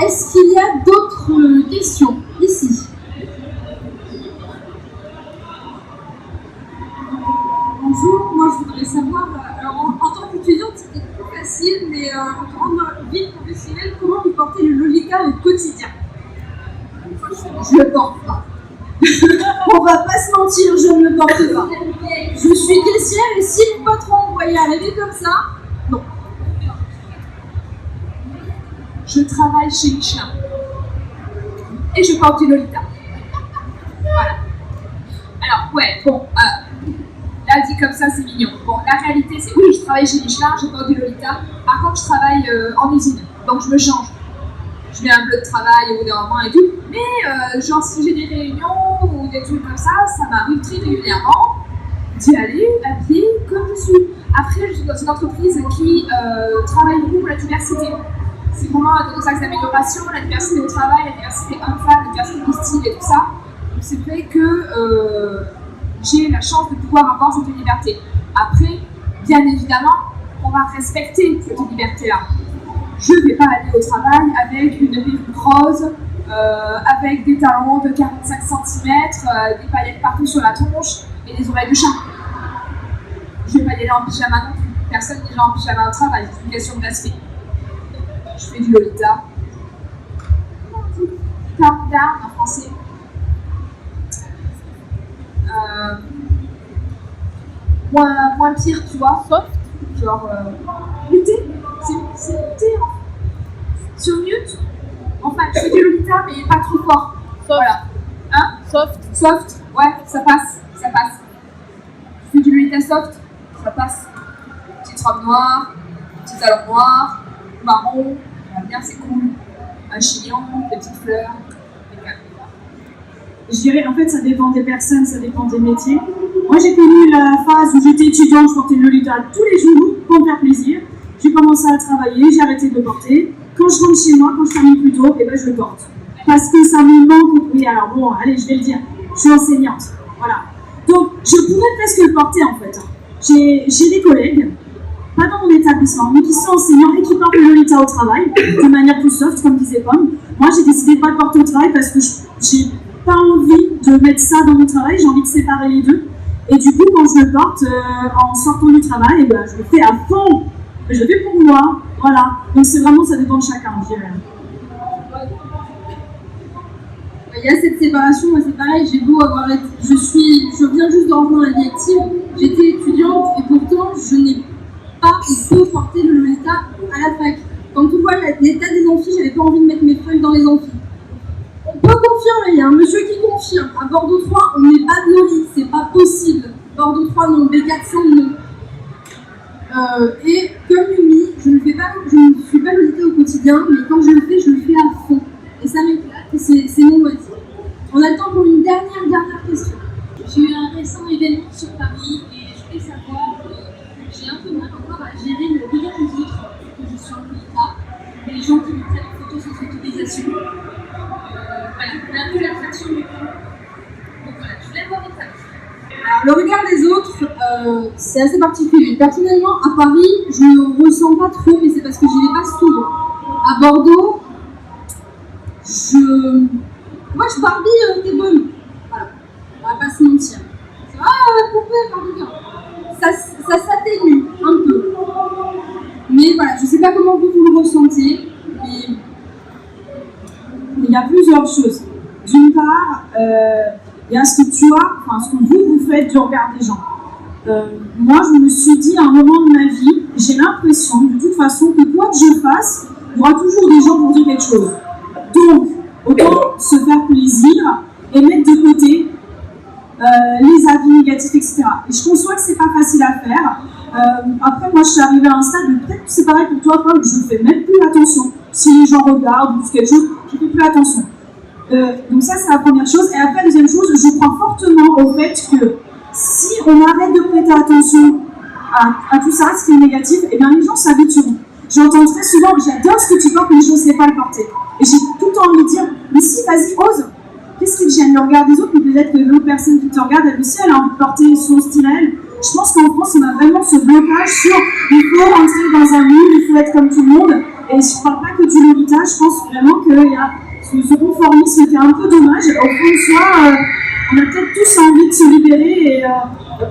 Est-ce qu'il y a d'autres questions ici? Bonjour, moi je voudrais savoir, en tant qu'étudiante c'était plus facile, mais en grande vie professionnelle, comment vous portez le Lolita au quotidien? Je le porte pas. On va pas se mentir, je ne le porte pas. Je suis caissière et si le patron me voyait arriver comme ça, non. Je travaille chez Michelin et je porte du Lolita. Voilà. Alors, ouais, bon, là dit comme ça, c'est mignon. Bon, la réalité, c'est oui, je travaille chez Michelin, je porte du Lolita. Par contre, je travaille en usine, donc je me change. Je mets un bleu de travail au bout d'un moment et tout. Mais genre, si j'ai des réunions ou des trucs comme ça m'arrive très régulièrement d'y aller à pied comme je suis. Après, je suis dans une entreprise qui travaille beaucoup pour la diversité. C'est vraiment un des axes d'amélioration, la diversité au travail, la diversité homme-femme, la diversité du style et tout ça. Donc c'est vrai que j'ai la chance de pouvoir avoir cette liberté. Après, bien évidemment, on va respecter cette liberté-là. Je ne vais pas aller au travail avec une perruque rose, avec des talons de 45 cm, des paillettes partout sur la tronche et des oreilles de chat. Je ne vais pas y aller en pyjama non plus. Personne n'ira en pyjama au travail, c'est une question de respect. Je fais du Lolita. Calm down en français. Moins pire, tu vois. Genre, l'été. C'est l'été. Sur mute. Enfin, je fais du Lolita, mais pas trop fort. Soft. Voilà. Hein? Soft. Ouais, ça passe. Je fais du Lolita soft, ça passe. Petite robe noire, petit talon noir, marron, bien, c'est cool. Un chignon, des petites fleurs. Je dirais, en fait, ça dépend des personnes, ça dépend des métiers. Moi, j'ai connu la phase où j'étais étudiante, je portais le Lolita tous les jours pour me faire plaisir. J'ai commencé à travailler, j'ai arrêté de le porter. Quand je rentre chez moi, quand je termine plus tôt, je le porte. Parce que ça me manque. Oui, alors bon, allez, je vais le dire. Je suis enseignante. Voilà. Donc, je pourrais presque le porter, en fait. J'ai des collègues, pas dans mon établissement, mais qui sont enseignants et qui portent le Lolita au travail, de manière plus soft, comme disait Pomme. Moi, j'ai décidé de ne pas le porter au travail parce que j'ai pas envie de mettre ça dans mon travail, j'ai envie de séparer les deux. Et du coup, quand je le porte en sortant du travail, je le fais à fond. Je le fais pour moi, voilà. Donc c'est vraiment, ça dépend de chacun, je dirais. Il y a cette séparation, moi c'est pareil, j'ai beau avoir été, je viens juste de rejoindre la vie active, j'étais étudiante et pourtant je n'ai pas pu porter le Lolita à la fac. Quand tu vois l'état des amphis, j'avais pas envie de mettre mes feuilles dans les amphis. On peut confirmer, il y a un monsieur qui confirme, à Bordeaux 3, on n'est pas de Loli, c'est pas possible. Bordeaux 3 non, B400 non. Et comme Yumi, je ne suis pas Lolita au quotidien, mais quand je le fais à fond. Et ça m'éclate, et c'est mon loisir. On a le temps pour une dernière question. J'ai eu un récent événement sur Paris et je voulais savoir, j'ai un peu mal encore à gérer le regard des autres, que je suis en Lolita, les gens qui me prennent en photo sans autorisation. Voilà, c'est un peu l'attraction du coup. Donc voilà, je voulais avoir votre avis. Alors, le regard des autres, c'est assez particulier. Personnellement, à Paris, je ne ressens pas trop, mais c'est parce que j'y vais pas souvent. À Bordeaux, moi je Barbie, t'es bonne. Voilà, on va pas se mentir. Poupée, pardon. Ça s'atténue un peu. Mais voilà, je sais pas comment vous le ressentez, mais il y a plusieurs choses. D'une part, il y a ce que vous faites du regard des gens. Moi, je me suis dit à un moment de ma vie, j'ai l'impression de toute façon que quoi que je fasse, il y aura toujours des gens pour dire quelque chose. Donc, autant se faire plaisir et mettre de côté les avis négatifs, etc. Et je conçois que c'est pas facile à faire. Après, moi, je suis arrivée à un stade où peut-être que c'est pareil pour toi, Paul, je fais même plus attention. Si les gens regardent ou quelque chose, je fais plus attention. Donc ça, c'est la première chose. Et après, la deuxième chose, je crois fortement au fait que si on arrête de prêter attention à tout ça, ce qui est négatif, et bien les gens s'habitueront. J'entends très souvent, j'adore ce que tu portes, mais je ne sais pas le porter. Et j'ai tout le temps envie de dire, mais si, vas-y, ose. Qu'est-ce qui te gêne, le regard des autres, mais peut-être que l'autre personne qui te regarde, elle aussi, elle a envie de porter son style à elle. Je pense qu'en France, on a vraiment ce blocage sur il faut rentrer dans un moule, il faut être comme tout le monde. Et je ne parle pas que du Lolita, je pense vraiment qu'il y a ce conformisme qui est un peu dommage. Au fond de soi, on a peut-être tous envie de se libérer et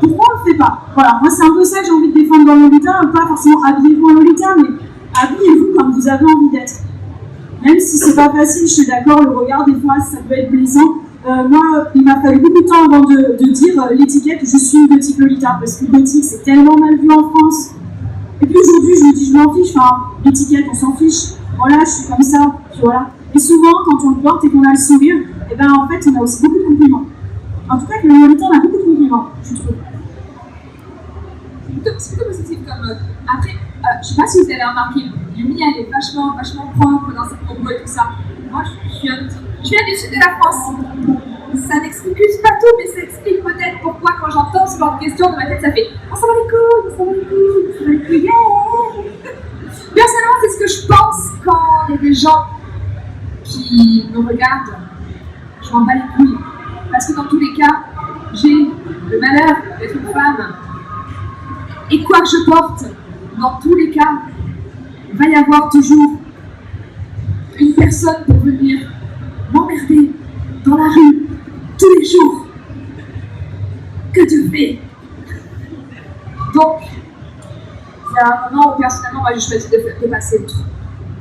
pourquoi on ne le fait pas? Voilà, moi c'est un peu ça que j'ai envie de défendre dans le Lolita, pas forcément habillez-vous en Lolita, mais habillez-vous comme vous avez envie d'être. Même si c'est pas facile, je suis d'accord, le regard des fois ça peut être blessant. Moi, il m'a fallu beaucoup de temps avant de dire l'étiquette, je suis une gothique Lolita, parce que gothique c'est tellement mal vu en France. Et puis aujourd'hui, je me dis, je m'en fiche, l'étiquette, on s'en fiche. Voilà, je suis comme ça, puis voilà. Et souvent, quand on le porte et qu'on a le sourire, et ben en fait, on a aussi beaucoup de compliments. En tout cas, avec le Lolita, on a beaucoup de compliments, je trouve. C'est plutôt positif comme. Après, je sais pas si vous avez remarqué, Yumi, elle est vachement propre dans ses propos et tout ça. Moi, je viens du sud de la France. Ça n'excuse pas tout, mais ça explique peut-être pourquoi, quand j'entends ce genre de questions, dans ma tête, ça fait « Oh, ça va les couilles, ça va les couilles, ça va les couilles, yeah !» Personnellement, c'est ce que je pense quand il y a des gens qui me regardent. Je m'en bats les couilles. Parce que dans tous les cas, j'ai le malheur d'être une femme. Et quoi que je porte, dans tous les cas, il va y avoir toujours une personne pour venir m'emmerder dans la rue tous les jours. Que Dieu fait. Donc, il y a un moment où personnellement, moi j'ai choisi de passer outre.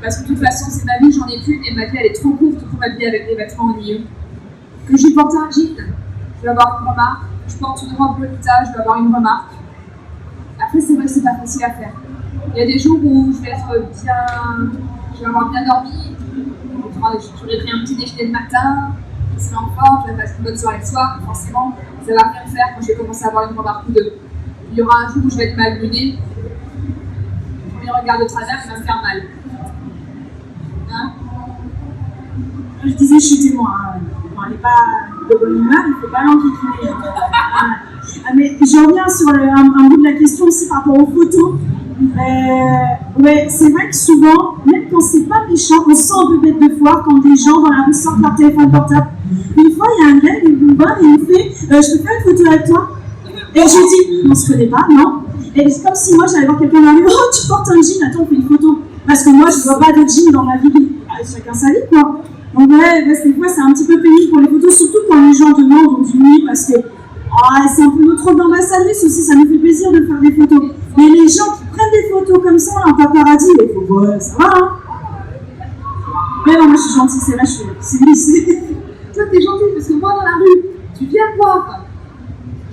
Parce que de toute façon, c'est ma vie, j'en ai plus, et ma vie elle est trop courte pour m'habiller avec des vêtements ennuyeux. Que je porte un jean, je vais avoir une remarque. Je porte une robe Lolita, je vais avoir une remarque. Après, c'est vrai que c'est pas facile à faire. Il y a des jours où je vais avoir bien dormi, j'aurais pris un petit déjeuner le matin, je serai en forme, je vais passer une bonne soirée le soir, forcément, ça va rien faire quand je vais commencer à avoir une remarque ou deux. Il y aura un jour où je vais être mal lunée, le premier regard de travers, il va me faire mal. Hein? Je disais, je suis témoin. Quand elle n'est pas de bonne humeur, il ne faut pas l'enquiquiner. Mais je reviens sur un bout de la question aussi par rapport aux photos. Ouais, c'est vrai que souvent, même quand c'est pas méchant, on se sent un peu bête de foire quand des gens dans la rue sortent leur téléphone portable. Une fois, il y a un gars qui me voit et il me fait je peux faire une photo avec toi? Et je dis on se connaît pas, non? Et c'est comme si moi j'allais voir quelqu'un dans la rue, oh tu portes un jean, attends on fait une photo. Parce que moi je vois pas de jean dans la vie, chacun sa vie quoi. Donc ouais, des fois c'est un petit peu pénible pour les photos, surtout quand les gens demandent du nuit parce que c'est un peu notre rôle d'ambassadrice aussi, ça nous fait plaisir de faire des photos. Mais les gens qui prennent des photos comme ça, en paparazzi, il faut ouais, ça va hein. Mais non, moi je suis gentille, c'est vrai, c'est lisse. Toi t'es gentille parce que moi dans la rue, tu viens me voir.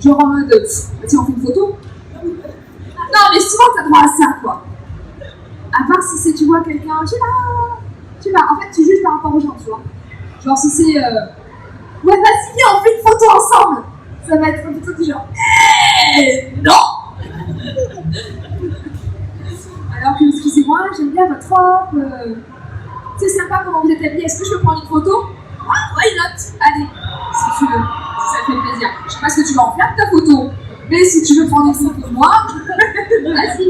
Genre en mode, tiens on fait une photo. Non mais souvent t'as droit à ça quoi. À part si c'est tu vois quelqu'un, tu vas, en fait tu juges par rapport aux gens, tu vois. Genre si c'est, ouais vas-y viens on fait une photo ensemble. Ça va être plutôt du genre, non. Alors que excusez-moi, j'aime bien votre robe. C'est sympa comment vous êtes habillée, est-ce que je peux prendre une photo? Ah, why not? Allez, si tu veux, si ça te fait plaisir. Je sais pas ce que tu vas en faire de ta photo, mais si tu veux prendre une photo de moi, vas-y.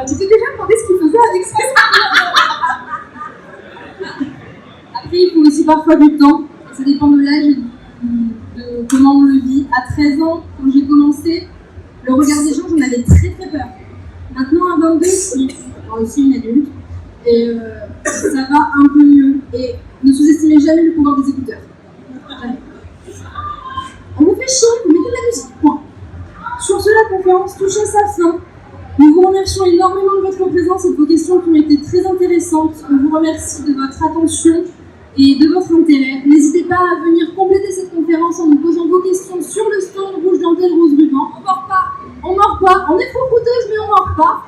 Tu t'es déjà demandé ce qu'il faisait avec ça? Après, il faut aussi parfois du temps. Ça dépend de l'âge et de comment on le vit. À 13 ans, quand j'ai commencé, le regard des gens, j'en avais très très peur. Maintenant, à 22, je suis aussi une adulte. Et ça va un peu mieux. Et ne sous-estimez jamais le pouvoir des écouteurs. Jamais. On vous fait chier, vous mettez de la musique. Point. Sur ce, la conférence touche à sa fin. Nous vous remercions énormément de votre présence et de vos questions qui ont été très intéressantes. On vous remercie de votre attention et de votre intérêt. N'hésitez pas à venir compléter cette conférence en nous posant vos questions sur le stand rouge dentelle rose ruban. On mord pas, on est trop coûteuse mais on mord pas.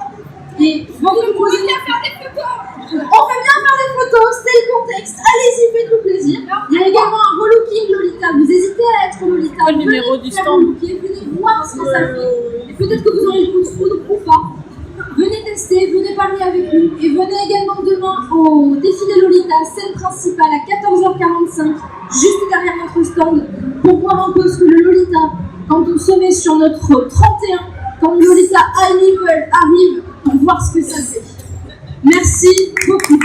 Et venez nous poser bien faire des photos. On fait bien faire des photos, c'est le contexte. Allez-y, faites-vous plaisir. Il y a également un relooking Lolita. Vous hésitez à être Lolita. Le numéro du stand. Venez voir ce que ça fait. Et peut-être que vous aurez le coup de foudre ou pas. Venez tester, venez parler avec nous. Et venez également demain au défilé Lolita, scène principale à 14h45, juste derrière notre stand, pour voir un peu ce que le Lolita, quand on se met sur notre 31, quand le Lolita High Level arrive, pour voir ce que ça fait. Merci beaucoup.